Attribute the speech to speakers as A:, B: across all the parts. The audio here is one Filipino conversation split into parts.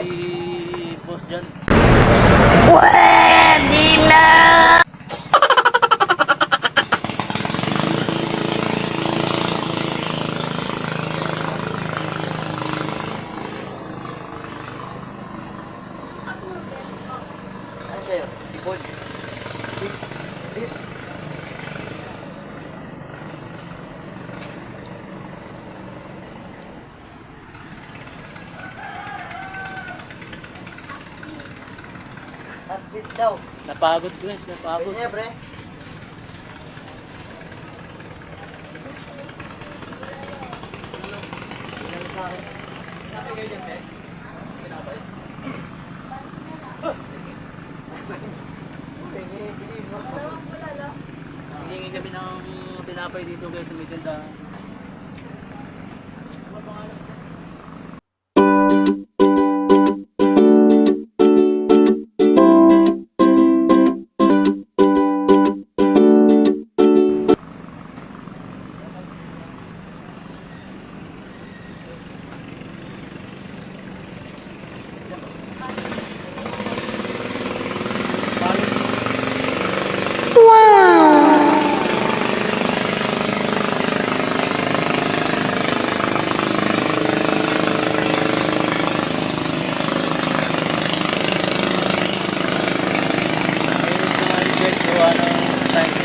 A: si boss dyan.
B: Pwede na!
C: Ano sa'yo? Ipon. Update daw.
A: Napagod guys, napagod.
C: Pwede niya, pre. Pinalo sa akin. Pinapay kayo dyan, pre? Pinapay?
A: Hihingi kami ng tinapay dito guys sa may tindahan. Guys, gawa ng time.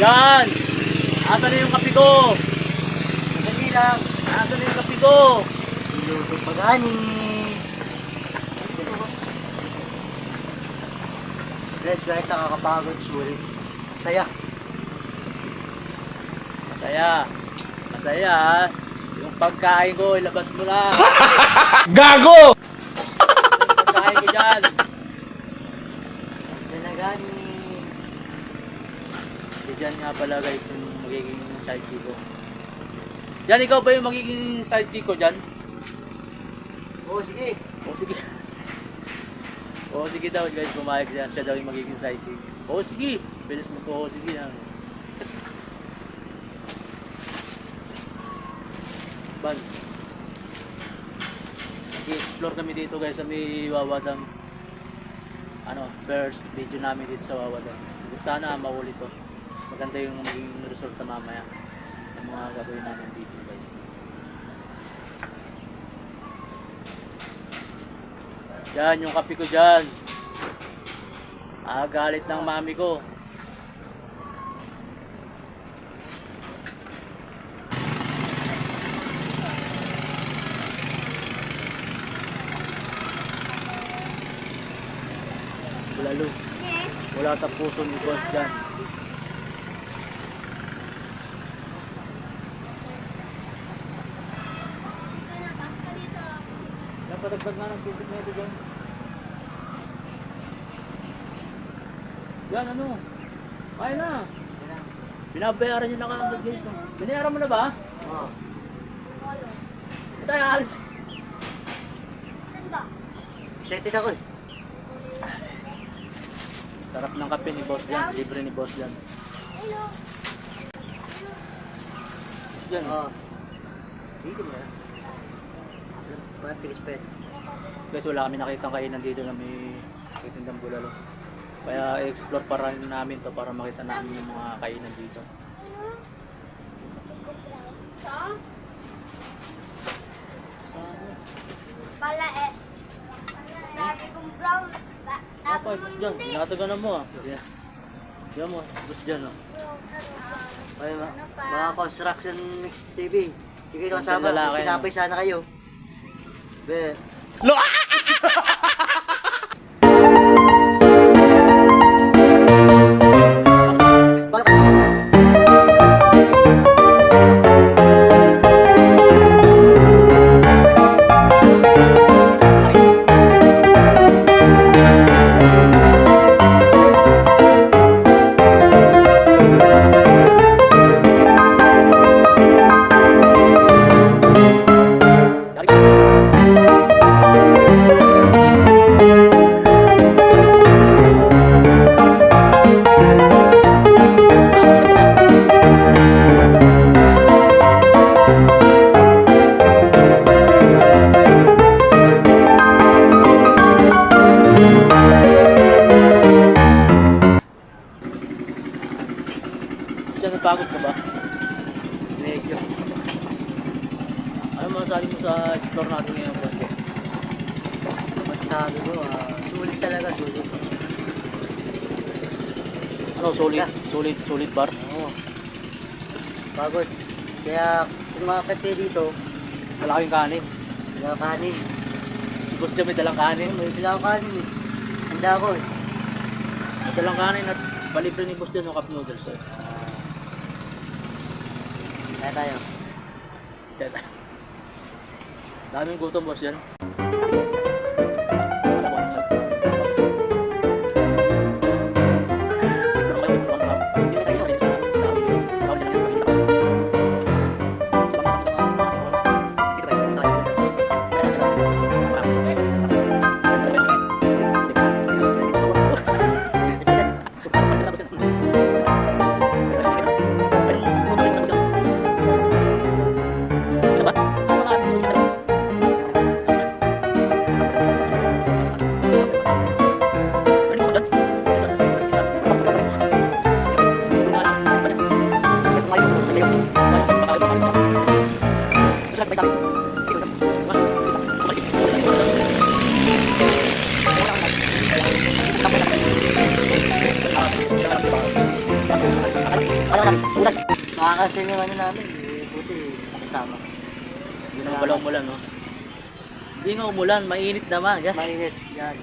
A: Yan! Asan na yung kape ko?
C: Dali lang.
A: Asan na yung kape ko?
C: Luto pa gani. Guys, kahit nakakapagod, sulit. Saya.
A: Masaya. Masaya ha. Yung pagkain ko, ilabas mo na.
B: Gago!
A: Yung pagkain ko dyan.
C: Yan na gani.
A: Si Jan nga pala guys, yung magiging sidekick ko. Jan, ikaw ba yung magiging sidekick ko dyan?
C: Oo, sige.
A: O sige. O sige daw guys, pumayag siya. Siya daw yung magiging sidekick. O sige. Bilis mo po. O sige. Ban. Nag-explore kami dito guys sa may Wawadam. First video namin dito sa Wawadam. Sana maulit to. Maganda yung magiging resulta mamaya ng mga gagawin namin dito guys. Yan yung kape ko dyan. Galit ng mami ko. Bulalo. Wala sa puso ni boss dyan. Napatagpag na ng tubig na ito dyan. Yan ano? Kaya na. Binabayaran nyo na ka ng guys. Binayaran mo na ba?
C: Oo.
A: Ito ay alis.
C: Excited ako eh.
A: Sarap ng kape ni boss dyan. Libre ni boss dyan. Dyan.
C: Oo. Dito mo na. Patigis pa yan.
A: Guys, wala kami nakitang kainan dito na may tindang bulalo. Kaya i-explore pa rin namin to para makita namin yung mga kainan dito.
D: Pala eh. Sabi kong brown.
A: Apa, boss dyan. Nakataganan mo ah. Yan mo, boss dyan oh.
C: Ay, mga construction mix TV. Hindi kayo kasama.
A: lalaki,
C: Pinapay sana kayo. Be.
A: Diyan napagod ka ba?
C: Medyo.
A: Ano masasabi mo sa explore natin ngayon, boss ko?
C: Masasabi ko, sulit talaga, sulit.
A: Ano, solid bar?
C: Oo. Pagod. Kaya, kung makakit kayo dito,
A: Malaking kanin.
C: wala kanin.
A: Si boss dyan may dalang kanin.
C: May bilang kanin eh. Handa ko eh.
A: May dalang kanin at palibre ni boss dyan ng cup noodles eh.
C: Kaya tayo.
A: Kaya daming gutom boss yan.
C: Makakasin yung ano namin, buti kasama.
A: Hindi naman pala umulan, no? Hindi nga umulan, mainit naman. Yan.
C: Mainit, yan.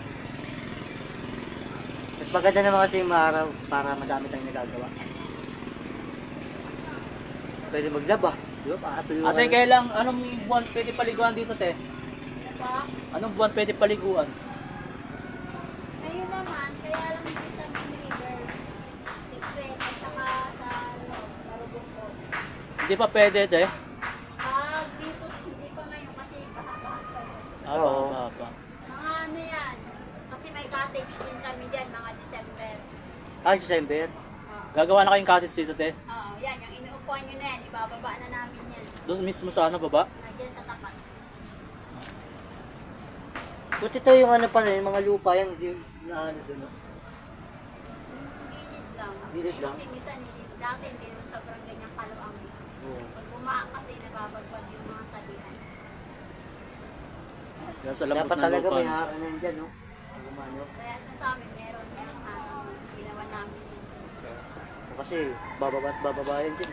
C: Mas maganda naman kasi yung araw para madami tayong nagagawa. Pwede maglaba. Di ba? Pakatulungan.
A: Ate, kailang, anong buwan pwede paliguan dito, te?
D: Pa?
A: Anong buwan pwede paliguan?
D: Ngayon naman, kaya lang dito sa Main River. Secret at saka sa Marubong ko.
A: Hindi pa pwede, te.
D: Dito hindi pa ngayon kasi baha-baha pa yun.
C: Oo.
A: Pa.
D: Mga ano yan, kasi may cottage din kami dyan, mga December.
C: December.
A: Gagawa na kayong cottage dito, te.
D: Yan, yung inuupuan nyo na yan, ibababa na namin yan.
A: Doon mismo sa ano, baba?
D: Nandiyan sa tapat.
C: Buti tayo yung ano pala, yung mga lupa, yung na ano doon.
D: Gilid lang.
C: Gilid lang?
D: Kasi minsan, dati hindi naman sobrang ganyang kaluang.
C: Oo.
D: Pag bumaan kasi, nababagbag yung mga talihan.
A: Yan sa lambot
C: Dapat
A: ng
C: talaga
A: lupa.
C: may haranan dyan, no? Ang gumano.
D: Kaya ito sa amin, meron ginawa namin yun.
C: Kasi bababa at bababayan din.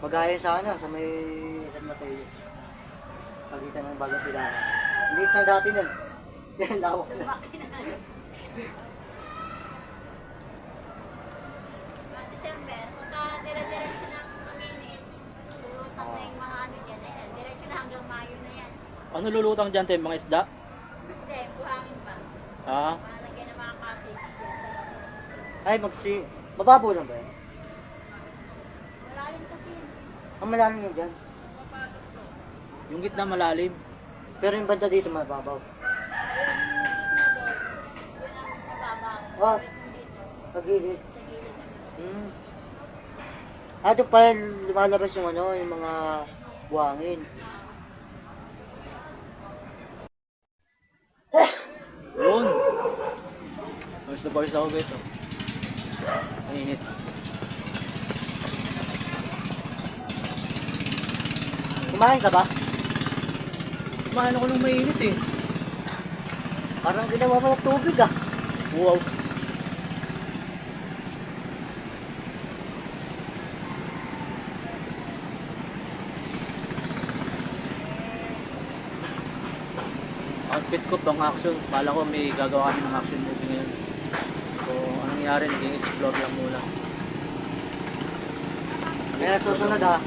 C: Magaya sana sa may San Mateo. Pagitan ng Bagong Silangan. Hindi na dati nun. Yan, lawak na.
D: December, pagka dire-diretso ng uminit, lulutang na yung mga ano dyan, diretso na hanggang Mayo na yan.
A: Ano lulutang dyan, te? Mga isda?
D: Hindi, buhangin pa.
A: Ah,
D: Malagyan ng mga cottage dyan.
C: Ay, mababaw lang ba yan?
D: Malalim kasi yun.
C: Ang malalim yun dyan.
A: yung gitna malalim.
C: Pero yung banda dito mababaw.
D: Yun ang mababaw.
C: Ah,
D: Yung dito,
C: pagilid.
D: sa gilid naman.
C: Doon pa lumalabas yung ano, yung mga buhangin.
A: Yun. Pawis na pawis ako, guys. Oh. Ang init.
C: Kumain ka ba?
A: Kumain ako ng mainit eh.
C: Parang ginawa mo ng tubig ah.
A: Wow. Outfit ko pang action. Kala ko may gagawa kami ng action movie ngayon. So, anong nangyari? Naging explore lang muna.
C: Kaya susunod ah.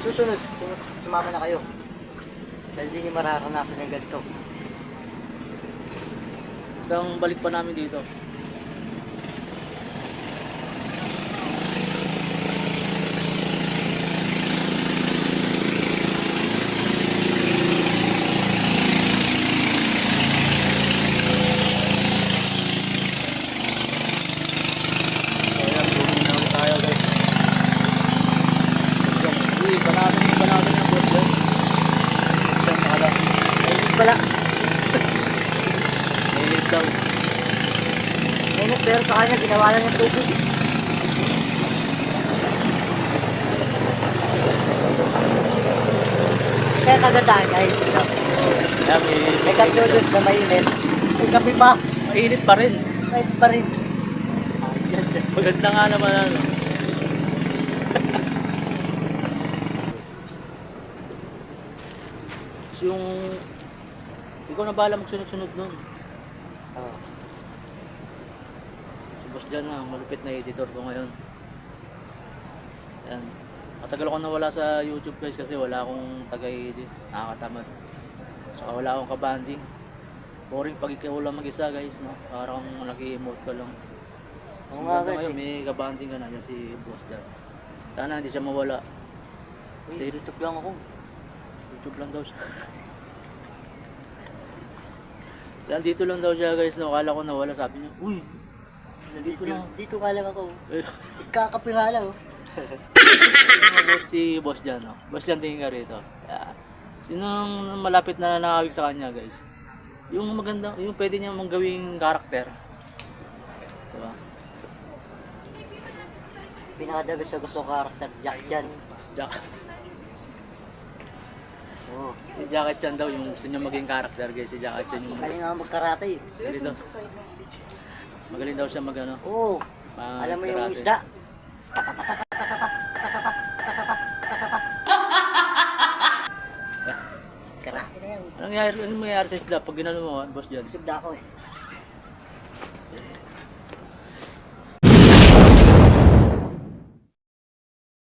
C: Susunod, sumama na kayo. Dahil di nyo mararanasan yung ganito.
A: Isang balik pa namin dito. So, ayan, bumili na ulit tayo, guys. Uy, panalo yung boss, guys. Isang nakala.
C: Mainit pala.
A: Mainit daw.
C: Mainit pero sa kanya ginawa lang ng tubig. kagandahan guys.
A: Kaya
C: May cup noodles na mainit. May kape pa.
A: mainit pa rin.
C: Mainit pa rin.
A: Maganda nga naman ano. So, yung ikaw na bahala magsunod-sunod nun.
C: Oh.
A: Si boss dyan na, malupit na editor ko ngayon. Yan. Matagal ako nawala sa YouTube guys kasi wala akong taga-edit. Nakakatamad. Saka wala akong kabanding. Boring pag ikaw lang mag-isa guys, no? Parang nag-i-emote ka lang.
C: Oo nga guys.
A: Ngayon, may kabanding ka na yan si boss dyan. Sana hindi siya mawala.
C: Uy, YouTube lang ako.
A: YouTube lang daw siya. Dahil dito lang daw siya guys, no? Akala ko nawala, sabi niya, uy, dito lang.
C: Dito ka lang ako.
A: Pero,
C: Ikakape nga lang.
A: sino about si boss dyan, no? Boss dyan, tingin ka rito. Yeah. Sinong malapit na nakakawig sa kanya guys? Yung maganda, yung pwede niya mong gawing karakter. Diba?
C: Pinakadagas sa gusto ko karakter, Jack Chan.
A: Jack.
C: Oo.
A: Si Jackie Chan daw, yung gusto niya maging karakter guys. Si Jackie Chan yung
C: Galing nga magkarate eh.
A: magaling daw. Magaling daw siya mag ano.
C: Oo. Alam mo yung
A: karate.
C: isda? Karate na yan.
A: Anong mangyayari sa isda pag ginano mo, boss dyan?
C: Isda ako eh.